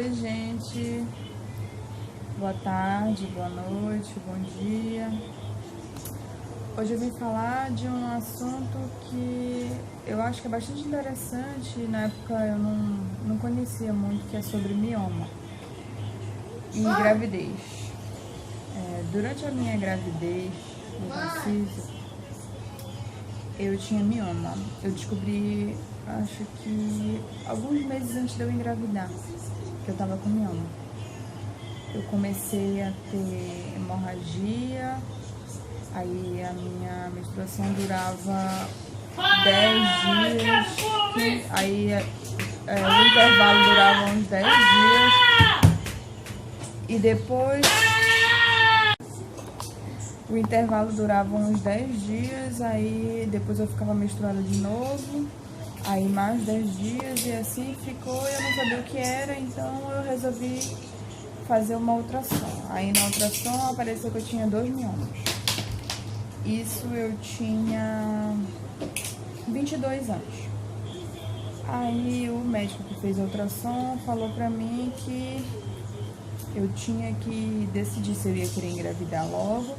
Oi, gente. Boa tarde, boa noite, bom dia. Hoje eu vim falar de um assunto que eu acho que é bastante interessante. Na época eu não conhecia muito, que é sobre mioma e gravidez. Durante a minha gravidez, no Narciso, eu tinha mioma. Eu descobri, acho que alguns meses antes de eu engravidar, que eu tava com mioma. Eu comecei a ter hemorragia, aí a minha menstruação durava 10 dias, aí o intervalo durava uns 10 dias, e depois o intervalo durava uns 10 dias, aí depois eu ficava menstruada de novo, aí mais 10 dias, e assim ficou, e eu não sabia o que era, então eu resolvi fazer uma ultrassom. Aí na ultrassom apareceu que eu tinha 2 miomas. Isso eu tinha 22 anos. Aí o médico que fez a ultrassom falou pra mim que eu tinha que decidir se eu ia querer engravidar logo,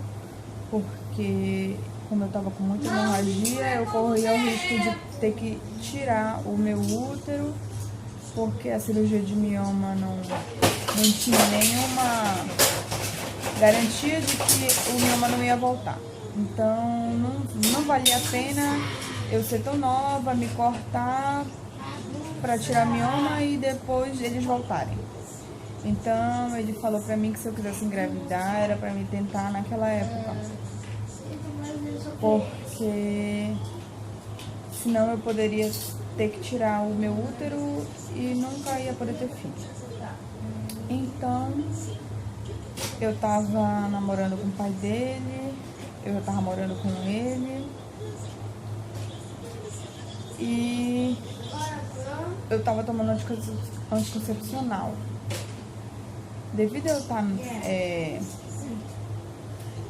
porque como eu tava com muita hemorragia, eu corria o risco de ter que tirar o meu útero, porque a cirurgia de mioma não tinha nenhuma garantia de que o mioma não ia voltar. Então não valia a pena eu ser tão nova, me cortar para tirar mioma e depois eles voltarem. Então ele falou pra mim que se eu quisesse engravidar era pra me tentar naquela época, porque senão eu poderia ter que tirar o meu útero e nunca ia poder ter filho. Então eu tava namorando com o pai dele, eu já tava morando com ele, e eu tava tomando anticoncepcional. Devido a eu estar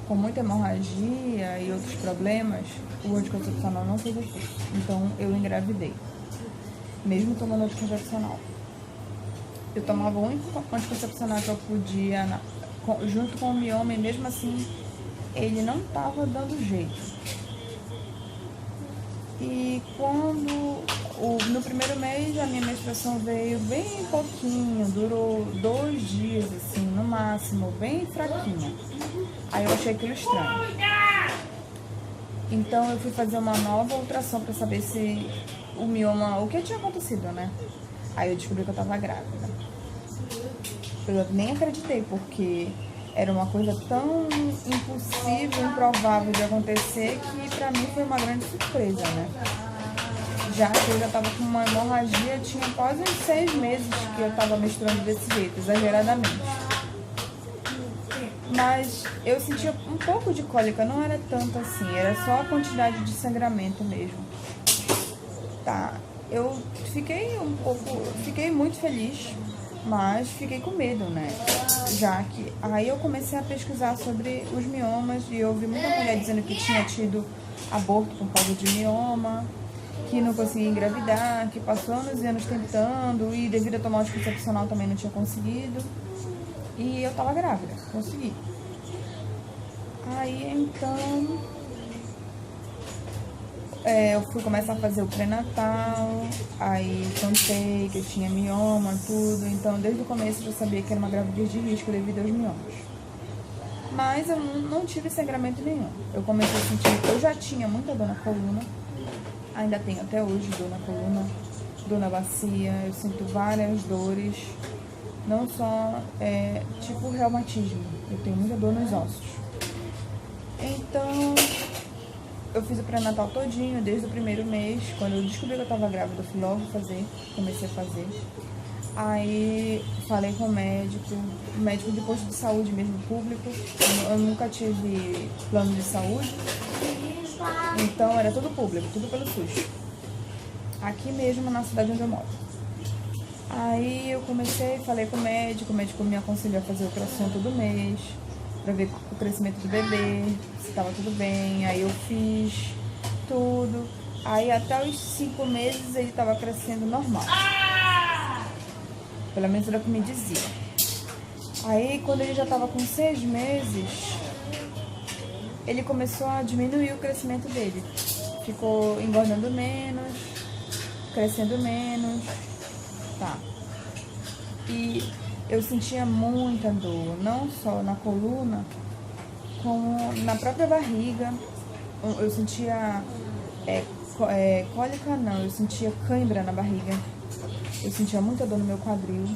com muita hemorragia e outros problemas, o anticoncepcional não fez efeito. Então eu engravidei, mesmo tomando anticoncepcional. Eu tomava o único anticoncepcional que eu podia junto com o mioma, e mesmo assim ele não estava dando jeito. E no primeiro mês a minha menstruação veio bem pouquinho, durou 2 dias assim, no máximo, bem fraquinha. Aí eu achei aquilo estranho. Então eu fui fazer uma nova ultrassom para saber se o mioma, o que tinha acontecido, né? Aí eu descobri que eu tava grávida. Eu nem acreditei, porque era uma coisa tão impossível, improvável de acontecer, que pra mim foi uma grande surpresa, né? Já que eu já tava com uma hemorragia, tinha quase uns 6 meses que eu tava menstruando desse jeito, exageradamente. Mas eu sentia um pouco de cólica, não era tanto assim, era só a quantidade de sangramento mesmo. Tá, eu fiquei muito feliz, mas fiquei com medo, né? Já que aí eu comecei a pesquisar sobre os miomas, e eu ouvi muita mulher dizendo que tinha tido aborto por causa de mioma, que não conseguia engravidar, que passou anos e anos tentando, e devido a tomar anticoncepcional também não tinha conseguido. E eu tava grávida, consegui. Aí então eu fui começar a fazer o pré-natal, aí contei que eu tinha mioma, tudo. Então desde o começo eu já sabia que era uma gravidez de risco devido aos miomas. Mas eu não tive sangramento nenhum. Eu comecei a sentir, eu já tinha muita dor na coluna, ainda tenho até hoje dor na coluna, dor na bacia, eu sinto várias dores, não só tipo reumatismo, eu tenho muita dor nos ossos. Então eu fiz o pré-natal todinho, desde o primeiro mês. Quando eu descobri que eu tava grávida, eu fui logo fazer, comecei a fazer. Aí falei com o médico de posto de saúde mesmo, público. Eu nunca tive plano de saúde, então era tudo público, tudo pelo SUS. Aqui mesmo na cidade onde eu moro. Aí eu falei com o médico me aconselhou a fazer ultrassom todo mês, pra ver o crescimento do bebê, se tava tudo bem. Aí eu fiz tudo. Aí até os 5 meses ele tava crescendo normal. Pelo menos era o que me dizia. Aí, quando ele já estava com 6 meses, ele começou a diminuir o crescimento dele. Ficou engordando menos, crescendo menos, tá. E eu sentia muita dor, não só na coluna, como na própria barriga. Eu sentia cólica não, eu sentia cãibra na barriga. Eu sentia muita dor no meu quadril.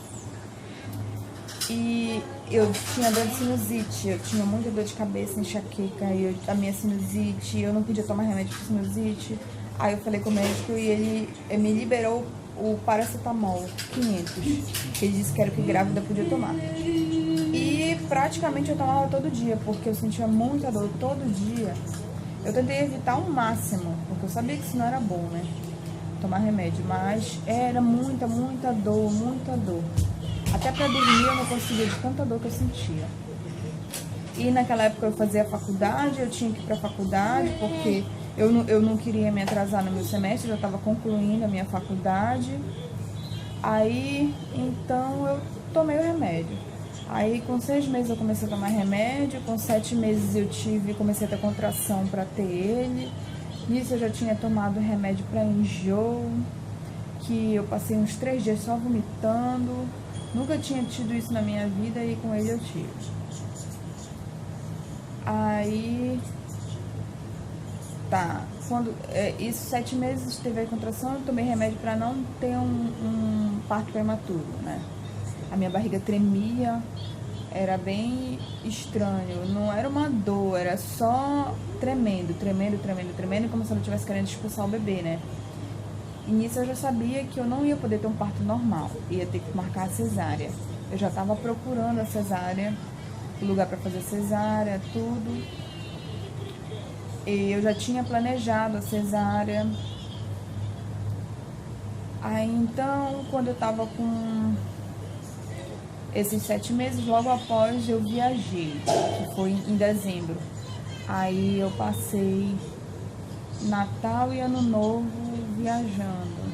E eu tinha dor de sinusite, eu tinha muita dor de cabeça, enxaqueca, e a minha sinusite, eu não podia tomar remédio para sinusite. Aí eu falei com o médico e ele me liberou o paracetamol 500, que ele disse que era o que grávida podia tomar. E praticamente eu tomava todo dia, porque eu sentia muita dor todo dia. Eu tentei evitar ao máximo, porque eu sabia que isso não era bom, né? Tomar remédio, mas era muita dor, muita dor. Até pra dormir eu não conseguia de tanta dor que eu sentia. E naquela época eu fazia faculdade, eu tinha que ir pra faculdade, porque eu não queria me atrasar no meu semestre, eu já estava concluindo a minha faculdade. Aí, então, eu tomei o remédio. Aí, com 6 meses eu comecei a tomar remédio, com 7 meses eu comecei a ter contração para ter ele. Nisso eu já tinha tomado remédio para enjoo, que eu passei uns 3 dias só vomitando. Nunca tinha tido isso na minha vida e com ele eu tive. Aí, tá, isso 7 meses teve a contração, eu tomei remédio para não ter um parto prematuro, né? A minha barriga tremia, era bem estranho, não era uma dor, era só tremendo, como se eu não estivesse querendo expulsar o bebê, né? E nisso eu já sabia que eu não ia poder ter um parto normal, ia ter que marcar a cesárea. Eu já estava procurando a cesárea, o lugar para fazer cesárea, tudo. E eu já tinha planejado a cesárea. Aí então, quando eu estava com esses 7 meses, logo após eu viajei, que foi em dezembro. Aí eu passei Natal e Ano Novo viajando.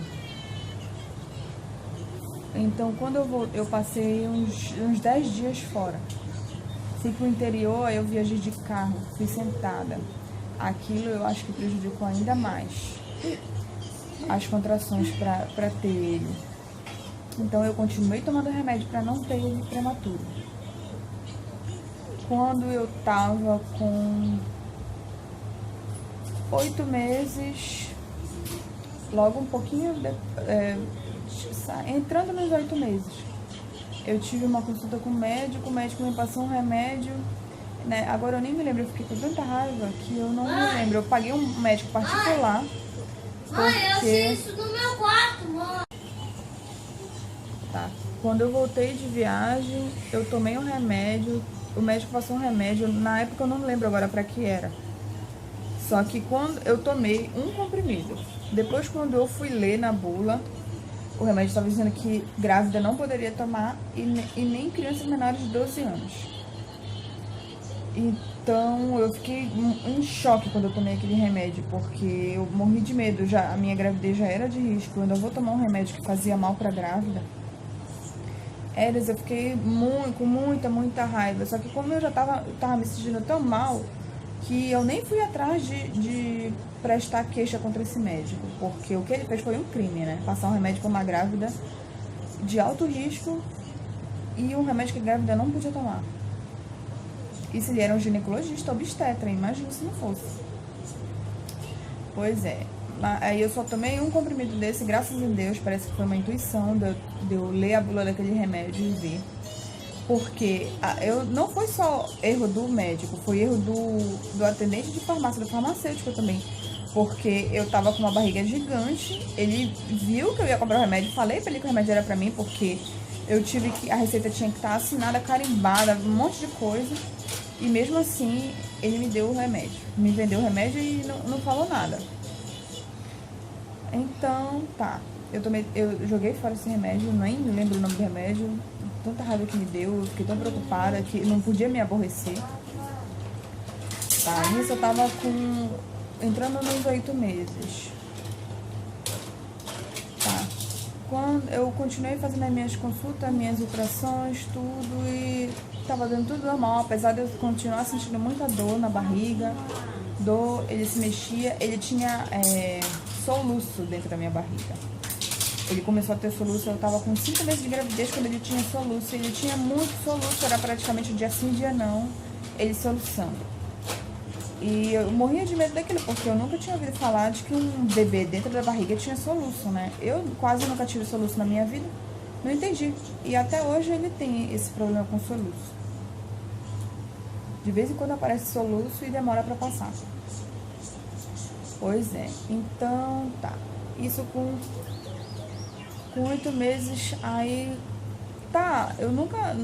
Então, quando eu passei uns 10 dias fora. Fui pro interior, eu viajei de carro, fui sentada. Aquilo eu acho que prejudicou ainda mais as contrações para ter ele. Então eu continuei tomando remédio para não ter ele prematuro. Quando eu tava com 8 meses, logo um pouquinho, entrando nos 8 meses, eu tive uma consulta com o médico me passou um remédio, né? Agora eu nem me lembro, eu fiquei com tanta raiva que eu não me lembro. Eu paguei um médico particular. Mãe, eu sei isso do meu quarto, mãe. Tá. Quando eu voltei de viagem, eu tomei um remédio, o médico passou um remédio, na época eu não lembro agora pra que era. Só que quando eu tomei um comprimido, depois quando eu fui ler na bula, o remédio estava dizendo que grávida não poderia tomar e nem crianças menores de 12 anos. Então eu fiquei em choque quando eu tomei aquele remédio, porque eu morri de medo, a minha gravidez já era de risco, eu ainda vou tomar um remédio que fazia mal pra grávida. Eu fiquei com muita raiva, só que como eu já tava me sentindo tão mal, que eu nem fui atrás de prestar queixa contra esse médico, porque o que ele fez foi um crime, né? Passar um remédio para uma grávida de alto risco e um remédio que a grávida não podia tomar. E se ele era um ginecologista, obstetra, imagina se não fosse. Pois é. Aí eu só tomei um comprimido desse, graças a Deus, parece que foi uma intuição de eu ler a bula daquele remédio e ver. Porque não foi só erro do médico, foi erro do atendente de farmácia, do farmacêutico também. Porque eu tava com uma barriga gigante, ele viu que eu ia comprar o remédio, falei pra ele que o remédio era pra mim, porque a receita tinha que estar assinada, carimbada, um monte de coisa. E mesmo assim, ele me deu o remédio. Me vendeu o remédio e não falou nada. Então, tá. Eu joguei fora esse remédio, nem lembro o nome do remédio. Tanta raiva que me deu, eu fiquei tão preocupada que não podia me aborrecer. Tá, nisso eu tava entrando nos 8 meses. Tá. quando eu continuei fazendo as minhas consultas, minhas ultrassons, tudo, e tava dando tudo normal, apesar de eu continuar sentindo muita dor na barriga, ele se mexia, ele tinha soluço dentro da minha barriga. Ele começou a ter soluço, eu tava com 5 meses de gravidez quando ele tinha soluço, ele tinha muito soluço, era praticamente dia sim, dia não, ele soluçando. E eu morria de medo daquilo, porque eu nunca tinha ouvido falar de que um bebê dentro da barriga tinha soluço, né? Eu quase nunca tive soluço na minha vida, não entendi. E até hoje ele tem esse problema com soluço. De vez em quando aparece soluço e demora pra passar. Pois é, então tá. Isso com 8 meses, aí tá, eu nunca.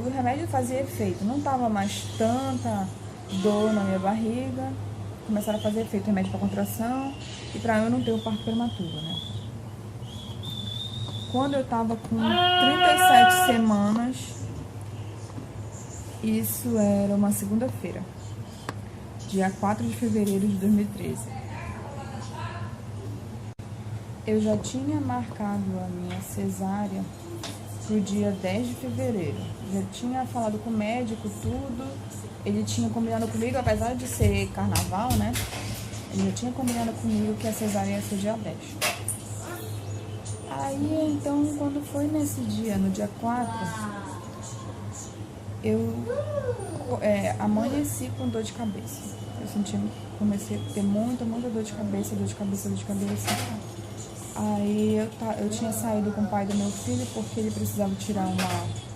O remédio fazia efeito, não tava mais tanta dor na minha barriga, começaram a fazer efeito remédio para contração e para eu não ter um parto prematuro, né? Quando eu tava com 37 semanas, isso era uma segunda-feira, dia 4 de fevereiro de 2013. Eu já tinha marcado a minha cesárea pro dia 10 de fevereiro. Já tinha falado com o médico, tudo. Ele tinha combinado comigo, apesar de ser carnaval, né? Ele já tinha combinado comigo que a cesárea ia ser dia 10. Aí, então, quando foi nesse dia, no dia 4, eu amanheci com dor de cabeça. Comecei a ter muita dor de cabeça. Aí eu tinha saído com o pai do meu filho porque ele precisava tirar uma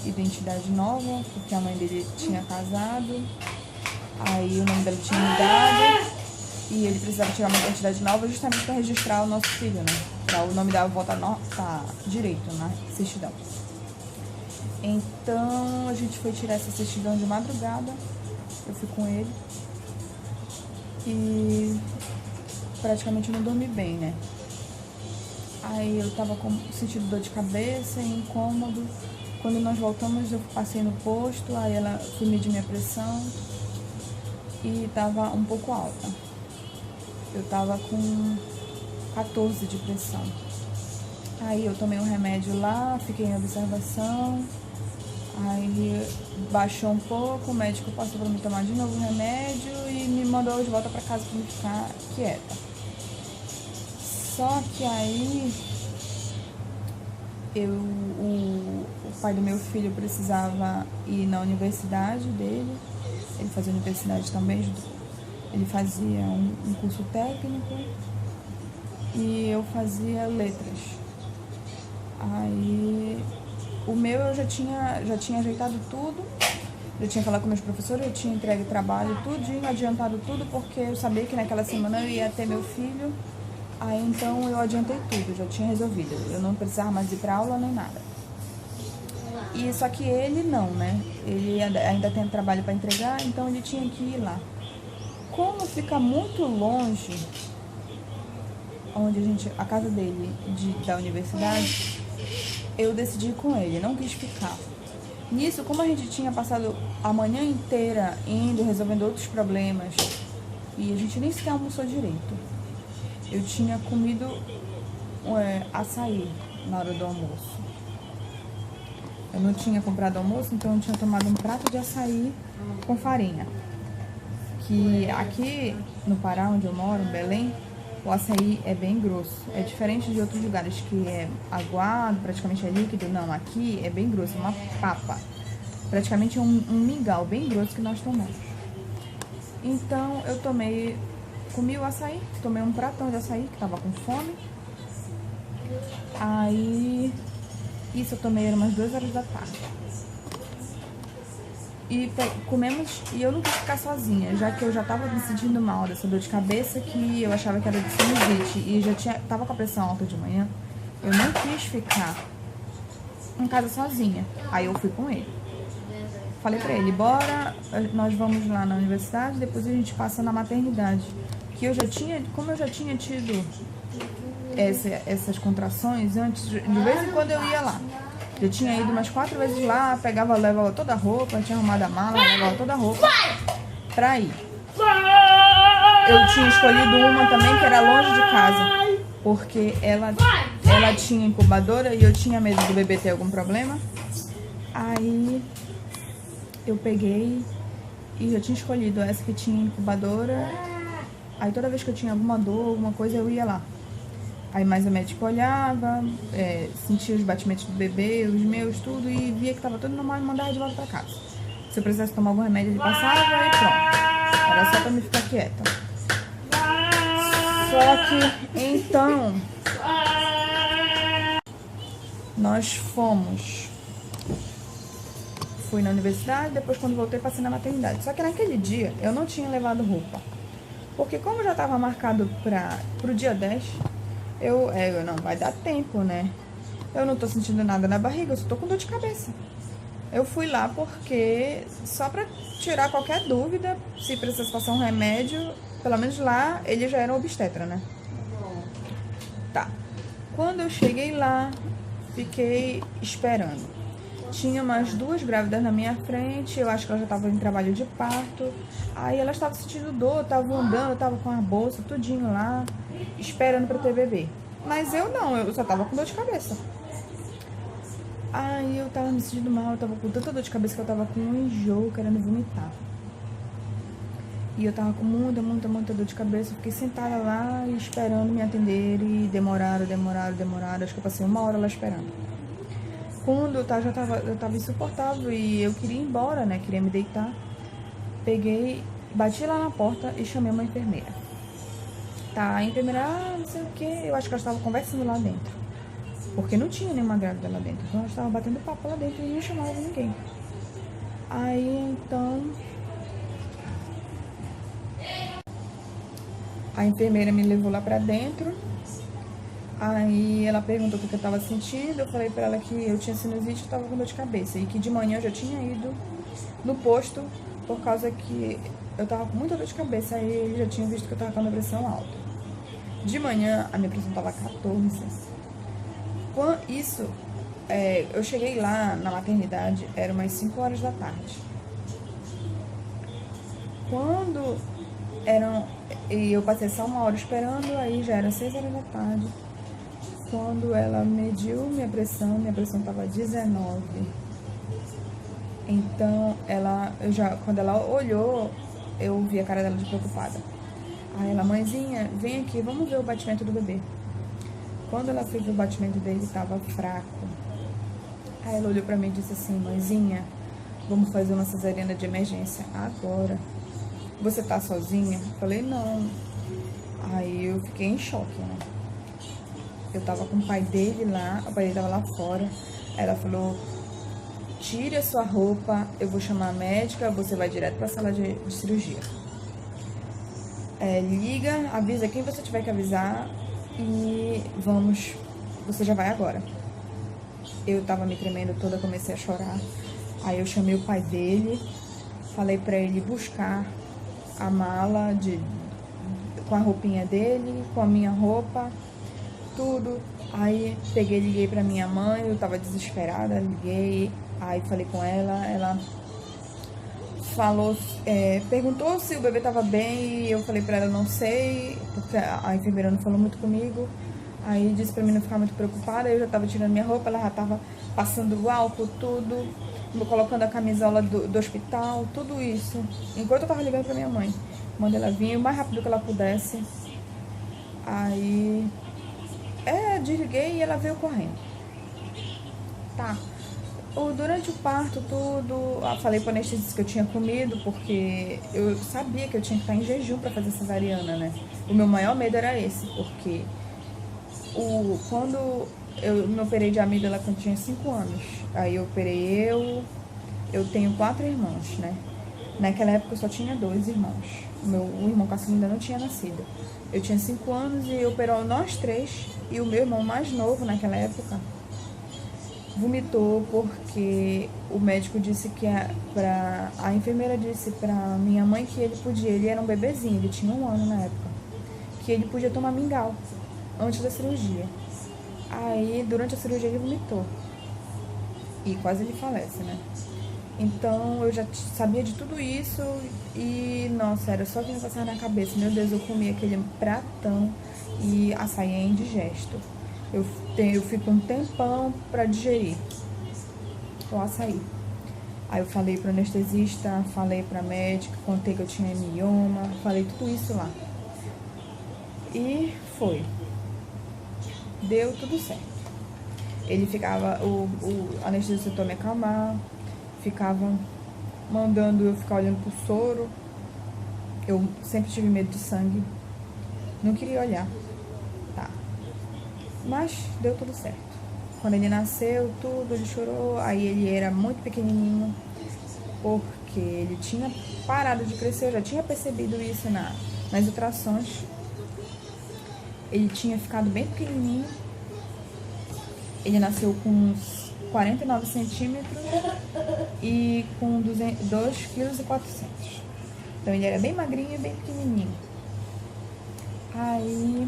identidade nova, porque a mãe dele tinha casado, aí o nome dela tinha mudado e ele precisava tirar uma identidade nova justamente para registrar o nosso filho, né? Para o nome da volta tá direito na certidão. Então a gente foi tirar essa certidão de madrugada, eu fui com ele e praticamente não dormi bem, né? Aí eu tava sentindo dor de cabeça, incômodo. Quando nós voltamos, eu passei no posto, aí ela foi medir minha pressão e tava um pouco alta. Eu tava com 14 de pressão. Aí eu tomei um remédio lá, fiquei em observação, aí baixou um pouco, o médico passou pra mim tomar de novo o remédio e me mandou de volta pra casa pra me ficar quieta. Só que aí o pai do meu filho precisava ir na universidade dele, ele fazia universidade também, ele fazia um curso técnico e eu fazia letras. Aí o meu eu já tinha ajeitado tudo, eu tinha falado com meus professores, eu tinha entregue trabalho, tudinho, adiantado tudo, porque eu sabia que naquela semana eu ia ter meu filho. Aí então eu adiantei tudo, já tinha resolvido. Eu não precisava mais ir pra aula nem nada. E só que ele não, né? Ele ainda tem trabalho para entregar, então ele tinha que ir lá. Como fica muito longe a casa dele da universidade, eu decidi ir com ele, não quis ficar. Nisso, como a gente tinha passado a manhã inteira indo, resolvendo outros problemas, e a gente nem sequer almoçou direito. Eu tinha comido açaí na hora do almoço. Eu não tinha comprado almoço, então eu tinha tomado um prato de açaí com farinha. Que aqui no Pará, onde eu moro, em Belém, o açaí é bem grosso. É diferente de outros lugares que é aguado, praticamente é líquido. Não, aqui é bem grosso, é uma papa. Praticamente um mingau bem grosso que nós tomamos. Então eu comi o açaí, tomei um pratão de açaí, que tava com fome. Aí, isso eu tomei umas 2 horas da tarde. E comemos, e eu não quis ficar sozinha, já que eu já tava me sentindo mal dessa dor de cabeça, que eu achava que era de sinusite, e tava com a pressão alta de manhã. Eu não quis ficar em casa sozinha, aí eu fui com ele. Falei pra ele, bora, nós vamos lá na universidade, depois a gente passa na maternidade. Que como eu já tinha tido essas contrações antes, de vez em quando eu ia lá. Eu tinha ido umas 4 vezes lá, levava toda a roupa, tinha arrumado a mala, levava toda a roupa pra ir. Eu tinha escolhido uma também que era longe de casa, porque ela ela tinha incubadora e eu tinha medo do bebê ter algum problema. Aí eu peguei e já tinha escolhido essa que tinha incubadora. Aí toda vez que eu tinha alguma dor, alguma coisa, eu ia lá. Aí mais a médica olhava, sentia os batimentos do bebê, os meus, tudo, e via que tava tudo normal e mandava de volta pra casa. Se eu precisasse tomar algum remédio, ele passava e pronto. Era só pra me ficar quieta. Só que, então, nós fomos. Fui na universidade, depois quando voltei passei na maternidade. Só que naquele dia eu não tinha levado roupa. Porque como já estava marcado pro dia 10, eu não, vai dar tempo, né? Eu não tô sentindo nada na barriga, eu só tô com dor de cabeça. Eu fui lá porque, só pra tirar qualquer dúvida, se precisasse passar um remédio, pelo menos lá, ele já era um obstetra, né? Tá. Quando eu cheguei lá, fiquei esperando. Tinha umas 2 grávidas na minha frente, eu acho que elas já estavam em trabalho de parto. Aí elas estavam sentindo dor, estavam andando, estavam com a bolsa, tudinho lá, esperando pra ter bebê. Mas eu não, eu só tava com dor de cabeça. Aí eu tava me sentindo mal, eu tava com tanta dor de cabeça que eu tava com um enjoo, querendo vomitar. E eu tava com muita dor de cabeça, eu fiquei sentada lá esperando me atender e demoraram. Acho que eu passei 1 hora lá esperando. Quando eu tava insuportável e eu queria ir embora, né? Queria me deitar. Peguei, bati lá na porta e chamei uma enfermeira. Tá, a enfermeira, não sei o que, eu acho que elas estavam conversando lá dentro. Porque não tinha nenhuma grávida lá dentro. Então elas estavam batendo papo lá dentro e não chamavam ninguém. Aí então a enfermeira me levou lá pra dentro. Aí ela perguntou o que eu tava sentindo, eu falei pra ela que eu tinha sinusite e tava com dor de cabeça. E que de manhã eu já tinha ido no posto por causa que eu tava com muita dor de cabeça. Aí ele já tinha visto que eu tava com a minha pressão alta. De manhã a minha pressão tava 14. Eu cheguei lá na maternidade, era umas 5 horas da tarde. E eu passei só 1 hora esperando, aí já era 6 horas da tarde. Quando ela mediu minha pressão tava 19. Então, quando ela olhou, eu vi a cara dela de preocupada. Aí ela, mãezinha, vem aqui, vamos ver o batimento do bebê. Quando ela foi ver o batimento dele, tava fraco. Aí ela olhou pra mim e disse assim, mãezinha, vamos fazer uma cesariana de emergência agora. Você tá sozinha? Eu falei, não. Aí eu fiquei em choque, né? Eu tava com o pai dele lá, o pai dele tava lá fora. Aí ela falou, tire a sua roupa, eu vou chamar a médica, você vai direto pra sala de cirurgia. Liga, avisa quem você tiver que avisar e você já vai agora. Eu tava me tremendo toda, comecei a chorar. Aí eu chamei o pai dele, falei pra ele buscar a mala com a roupinha dele, com a minha roupa, tudo. Aí liguei pra minha mãe, eu tava desesperada, liguei, aí falei com ela falou, perguntou se o bebê tava bem, e eu falei pra ela, não sei, porque a enfermeira não falou muito comigo. Aí disse pra mim não ficar muito preocupada, eu já tava tirando minha roupa, ela já tava passando o álcool, tudo, colocando a camisola do hospital, tudo isso. Enquanto eu tava ligando pra minha mãe, mandei ela vir o mais rápido que ela pudesse. Aí, desliguei e ela veio correndo. Tá. Durante o parto, tudo, eu falei pro anestesista que eu tinha comido, porque eu sabia que eu tinha que estar em jejum pra fazer cesariana, né? O meu maior medo era esse, porque quando eu me operei de amígdala quando eu tinha 5 anos, aí eu operei eu tenho 4 irmãos, né? Naquela época eu só tinha 2 irmãos. O irmão caçula ainda não tinha nascido. Eu tinha 5 anos e operou nós 3, e o meu irmão mais novo naquela época vomitou porque o médico disse que a enfermeira disse pra minha mãe que ele era um bebezinho, ele tinha 1 ano na época, que ele podia tomar mingau antes da cirurgia. Aí durante a cirurgia ele vomitou e quase ele falece, né? Então eu já sabia de tudo isso e, nossa, era só que me passava na cabeça, meu Deus, eu comi aquele pratão e a saia é indigesto. Eu fico um tempão pra digerir o açaí. Aí eu falei pro anestesista, falei pra médica, contei que eu tinha mioma, falei tudo isso lá. E foi. Deu tudo certo. Ele ficava, o anestesista tentou me acalmar, ficava mandando eu ficar olhando pro soro. Eu sempre tive medo de sangue, não queria olhar, tá? Mas deu tudo certo. Quando ele nasceu, tudo, ele chorou, aí ele era muito pequenininho, porque ele tinha parado de crescer, eu já tinha percebido isso nas ultrassons. Ele tinha ficado bem pequenininho, ele nasceu com uns 49 centímetros e com 2,4 kg. Então ele era bem magrinho e bem pequenininho. Aí,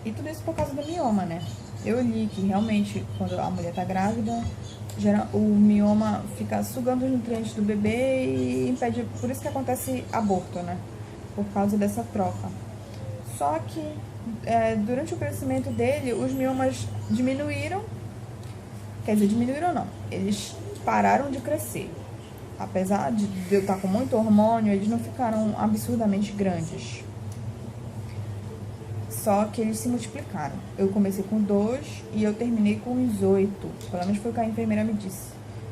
e tudo isso por causa do mioma, né? Eu li que realmente quando a mulher tá grávida, o mioma fica sugando os nutrientes do bebê e impede, por isso que acontece aborto, né? Por causa dessa troca. Só que durante o crescimento dele, os miomas diminuíram, quer dizer, diminuíram não, eles pararam de crescer. Apesar de eu estar com muito hormônio, eles não ficaram absurdamente grandes. Só que eles se multiplicaram. Eu comecei com 2 e eu terminei com uns 8. Pelo menos foi o que a enfermeira me disse.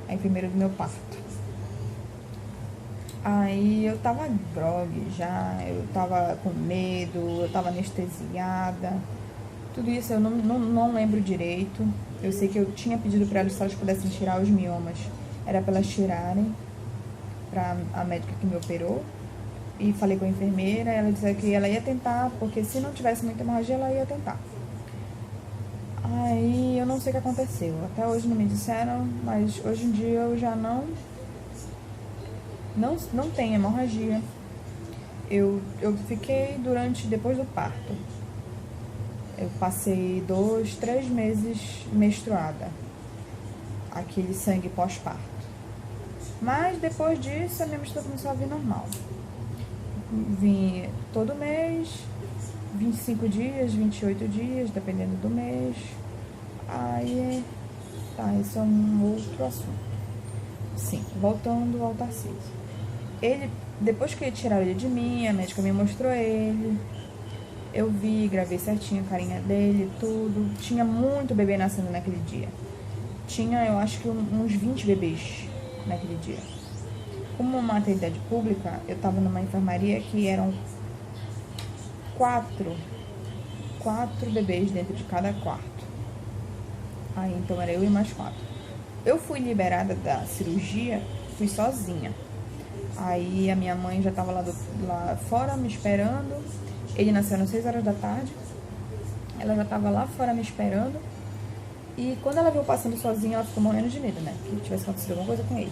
A enfermeira do meu parto. Aí eu tava grogue já, eu tava com medo, eu tava anestesiada. Tudo isso eu não lembro direito. Eu sei que eu tinha pedido pra elas se elas pudessem tirar os miomas. Era pra elas tirarem, pra a médica que me operou. E falei com a enfermeira, ela disse que ela ia tentar, porque se não tivesse muita hemorragia, ela ia tentar. Aí eu não sei o que aconteceu. Até hoje não me disseram, mas hoje em dia eu já não tenho hemorragia. Eu fiquei depois do parto. Eu passei 2, 3 meses menstruada. Aquele sangue pós-parto. Mas depois disso a minha menstruação começou a vir normal. Vim todo mês, 25 dias, 28 dias, dependendo do mês. Aí, tá, esse é um outro assunto. Sim, voltando ao Tarcísio. Ele, depois que tiraram ele de mim, a médica me mostrou ele. Eu vi, gravei certinho a carinha dele, tudo. Tinha muito bebê nascendo naquele dia. Tinha, eu acho que uns 20 bebês naquele dia. Como uma maternidade pública, eu tava numa enfermaria que eram 4 bebês dentro de cada quarto. Aí, então era eu e mais 4. Eu fui liberada da cirurgia, fui sozinha. Aí a minha mãe já tava lá fora me esperando. Ele nasceu às 6 horas da tarde. Ela já tava lá fora me esperando. E quando ela viu passando sozinha, ela ficou morrendo de medo, né? Que tivesse acontecido alguma coisa com ele.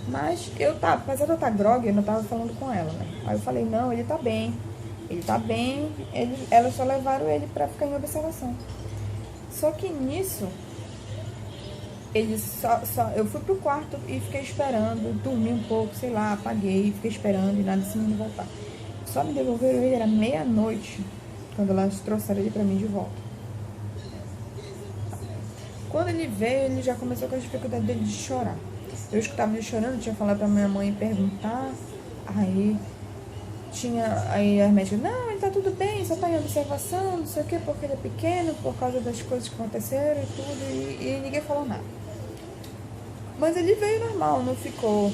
Mas apesar de eu estar grogue, eu não tava falando com ela, né? Aí eu falei, não, ele tá bem. Ele tá bem. Elas só levaram ele pra ficar em observação. Só que nisso, eu fui pro quarto e fiquei esperando, dormi um pouco, sei lá, apaguei, fiquei esperando e nada desse menino voltar. Só me devolveram ele, era meia-noite, quando elas trouxeram ele pra mim de volta. Quando ele veio, ele já começou com a dificuldade dele de chorar. Eu escutava ele chorando, tinha falado pra minha mãe perguntar, aí a médica, não, ele tá tudo bem, só tá em observação, não sei o que, porque ele é pequeno, por causa das coisas que aconteceram e tudo, e ninguém falou nada. Mas ele veio normal, não ficou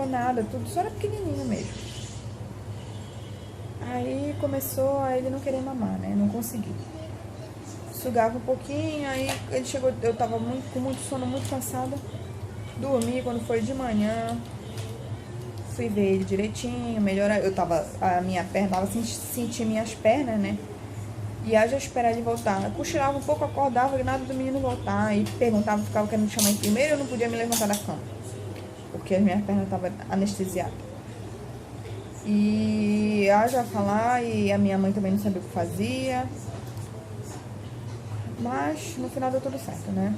nada, tudo, só era pequenininho mesmo. Aí começou a ele não querer mamar, né, não conseguiu. Sugava um pouquinho, aí ele chegou, eu tava com muito sono, muito cansada, dormi. Quando foi de manhã, fui ver ele direitinho, melhorar, a minha perna, tava sentindo minhas pernas, né, e haja esperar ele voltar. Eu cochilava um pouco, acordava, nada do menino voltar, e perguntava, ficava querendo chamar em primeiro, eu não podia me levantar da cama, porque as minhas pernas estavam anestesiadas. E haja falar, e a minha mãe também não sabia o que fazia. Mas no final deu tudo certo, né?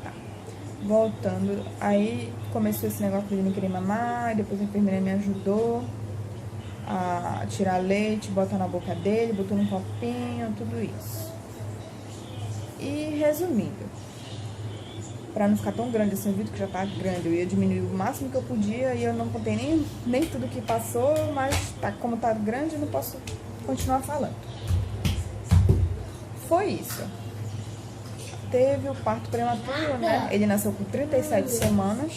Tá. Voltando, aí começou esse negócio de ele não querer mamar, depois a enfermeira me ajudou a tirar leite, botar na boca dele, botou num copinho, tudo isso. E resumindo, pra não ficar tão grande assim o vídeo, que já tá grande, eu ia diminuir o máximo que eu podia e eu não contei nem tudo que passou, mas como tá grande eu não posso continuar falando. Foi isso. Teve o parto prematuro, né? Ele nasceu com 37 semanas,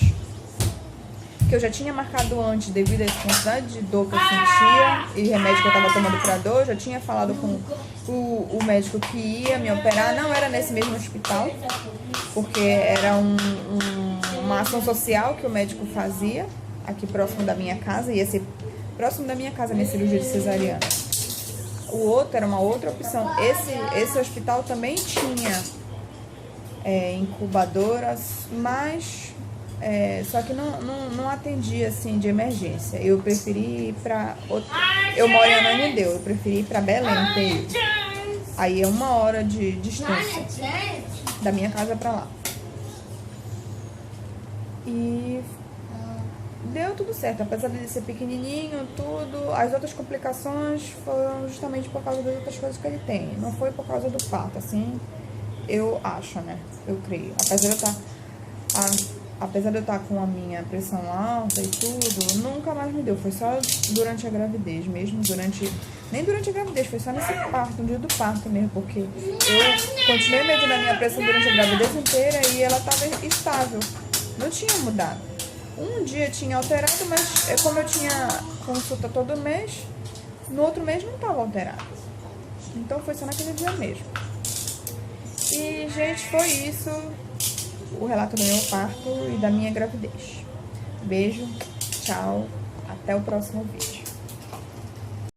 que eu já tinha marcado antes devido a essa quantidade de dor que eu sentia e remédio que eu tava tomando pra dor. Já tinha falado com o médico que ia me operar, não era nesse mesmo hospital, porque era uma ação social que o médico fazia aqui próximo da minha casa, ia ser próximo da minha casa, minha cirurgia de cesariana. O outro era uma outra opção. Esse hospital também tinha incubadoras, mas só que não atendia assim de emergência. Eu preferi ir pra eu moro em Ananindeua, eu preferi ir pra Belém. Aí é 1 hora de distância da minha casa pra lá. E deu tudo certo, apesar de ele ser pequenininho, tudo. As outras complicações foram justamente por causa das outras coisas que ele tem. Não foi por causa do parto, assim, eu acho, né? Eu creio. Apesar de eu estar com a minha pressão alta e tudo, nunca mais me deu. Foi só durante a gravidez mesmo, nem durante a gravidez, foi só nesse parto, no dia do parto mesmo, porque eu continuei medindo a minha pressão durante a gravidez inteira e ela estava estável, não tinha mudado. Um dia tinha alterado, mas como eu tinha consulta todo mês, no outro mês não estava alterado. Então foi só naquele dia mesmo. E, gente, foi isso o relato do meu parto e da minha gravidez. Beijo, tchau, até o próximo vídeo.